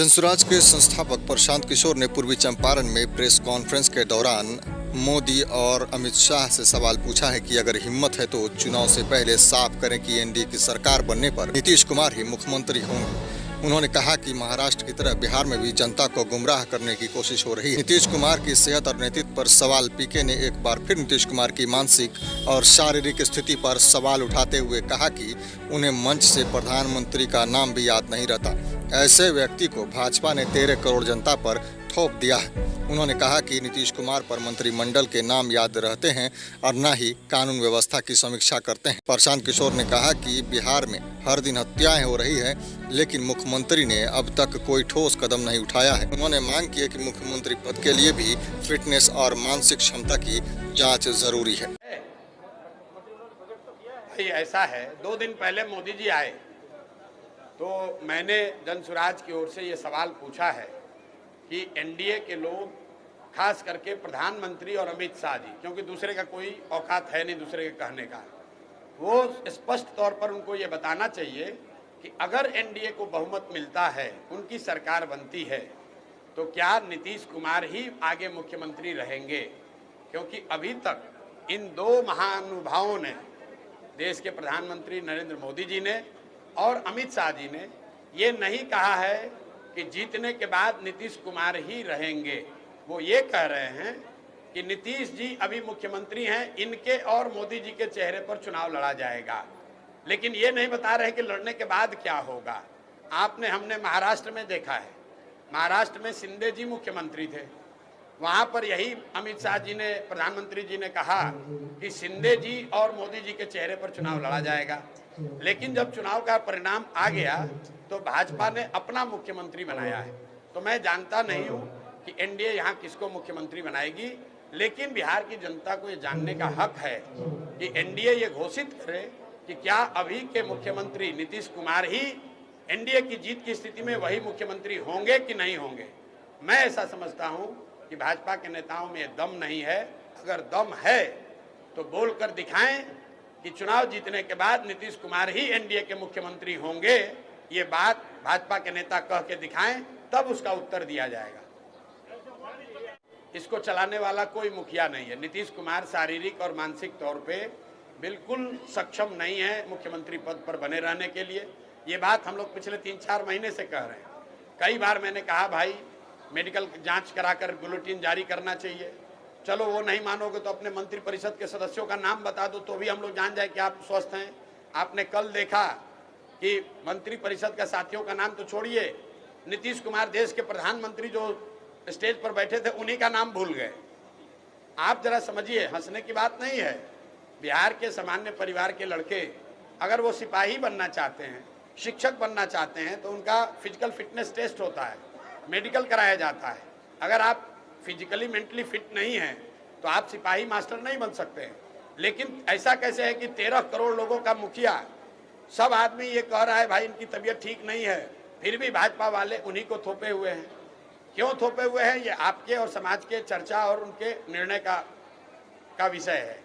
जनसुराज के संस्थापक प्रशांत किशोर ने पूर्वी चंपारण में प्रेस कॉन्फ्रेंस के दौरान मोदी और अमित शाह से सवाल पूछा है कि अगर हिम्मत है तो चुनाव से पहले साफ करें कि एनडीए की सरकार बनने पर नीतीश कुमार ही मुख्यमंत्री होंगे। उन्होंने कहा कि महाराष्ट्र की तरह बिहार में भी जनता को गुमराह करने की कोशिश हो रही है। नीतीश कुमार की सेहत और नेतृत्व पर सवाल पीके ने एक बार फिर नीतीश कुमार की मानसिक और शारीरिक स्थिति पर सवाल उठाते हुए कहा कि उन्हें मंच से प्रधानमंत्री का नाम भी याद नहीं रहता। ऐसे व्यक्ति को भाजपा ने 13 करोड़ जनता पर थोप दिया है। उन्होंने कहा कि नीतीश कुमार पर मंत्रिमंडल के नाम याद रहते हैं और न ही कानून व्यवस्था की समीक्षा करते हैं। प्रशांत किशोर ने कहा कि बिहार में हर दिन हत्याएं हो रही है, लेकिन मुख्यमंत्री ने अब तक कोई ठोस कदम नहीं उठाया है। उन्होंने मांग की है कि मुख्यमंत्री पद के लिए भी फिटनेस और मानसिक क्षमता की जाँच जरूरी है। ऐसा है, 2 दिन पहले मोदी जी आए तो मैंने जनसुराज की ओर से ये सवाल पूछा है कि एनडीए के लोग, खास करके प्रधानमंत्री और अमित शाह जी, क्योंकि दूसरे का कोई औकात है नहीं दूसरे के कहने का, वो स्पष्ट तौर पर उनको ये बताना चाहिए कि अगर एनडीए को बहुमत मिलता है, उनकी सरकार बनती है, तो क्या नीतीश कुमार ही आगे मुख्यमंत्री रहेंगे। क्योंकि अभी तक इन 2 महानुभावों ने, देश के प्रधानमंत्री नरेंद्र मोदी जी ने और अमित शाह जी ने, ये नहीं कहा है कि जीतने के बाद नीतीश कुमार ही रहेंगे। वो ये कह रहे हैं कि नीतीश जी अभी मुख्यमंत्री हैं, इनके और मोदी जी के चेहरे पर चुनाव लड़ा जाएगा, लेकिन ये नहीं बता रहे कि लड़ने के बाद क्या होगा। हमने महाराष्ट्र में देखा है, महाराष्ट्र में शिंदे जी मुख्यमंत्री थे, वहाँ पर यही अमित शाह जी ने, प्रधानमंत्री जी ने कहा कि शिंदे जी और मोदी जी के चेहरे पर चुनाव लड़ा जाएगा। लेकिन जब चुनाव का परिणाम आ गया तो भाजपा ने अपना मुख्यमंत्री बनाया है। तो मैं जानता नहीं हूँ कि एनडीए यहाँ किसको मुख्यमंत्री बनाएगी, लेकिन बिहार की जनता को ये जानने का हक है कि एनडीए ये घोषित करे कि क्या अभी के मुख्यमंत्री नीतीश कुमार ही एनडीए की जीत की स्थिति में वही मुख्यमंत्री होंगे कि नहीं होंगे। मैं ऐसा समझता हूँ कि भाजपा के नेताओं में दम नहीं है। अगर दम है तो बोलकर दिखाएं कि चुनाव जीतने के बाद नीतीश कुमार ही एनडीए के मुख्यमंत्री होंगे। ये बात भाजपा के नेता कह के दिखाएं, तब उसका उत्तर दिया जाएगा। इसको चलाने वाला कोई मुखिया नहीं है। नीतीश कुमार शारीरिक और मानसिक तौर पे बिल्कुल सक्षम नहीं है मुख्यमंत्री पद पर बने रहने के लिए। ये बात हम लोग पिछले 3-4 महीने से कह रहे हैं। कई बार मैंने कहा भाई मेडिकल जांच कराकर बुलेटिन जारी करना चाहिए। चलो वो नहीं मानोगे तो अपने मंत्रिपरिषद के सदस्यों का नाम बता दो, तो भी हम लोग जान जाए कि आप स्वस्थ हैं। आपने कल देखा कि मंत्रिपरिषद का साथियों का नाम तो छोड़िए, नीतीश कुमार देश के प्रधानमंत्री जो स्टेज पर बैठे थे उन्हीं का नाम भूल गए। आप जरा समझिए, हंसने की बात नहीं है। बिहार के सामान्य परिवार के लड़के अगर वो सिपाही बनना चाहते हैं, शिक्षक बनना चाहते हैं, तो उनका फिजिकल फिटनेस टेस्ट होता है, मेडिकल कराया जाता है। अगर आप फिजिकली मेंटली फिट नहीं हैं तो आप सिपाही मास्टर नहीं बन सकते हैं। लेकिन ऐसा कैसे है कि 13 करोड़ लोगों का मुखिया, सब आदमी ये कह रहा है भाई इनकी तबीयत ठीक नहीं है, फिर भी भाजपा वाले उन्हीं को थोपे हुए हैं। क्यों थोपे हुए हैं, ये आपके और समाज के चर्चा और उनके निर्णय का विषय है।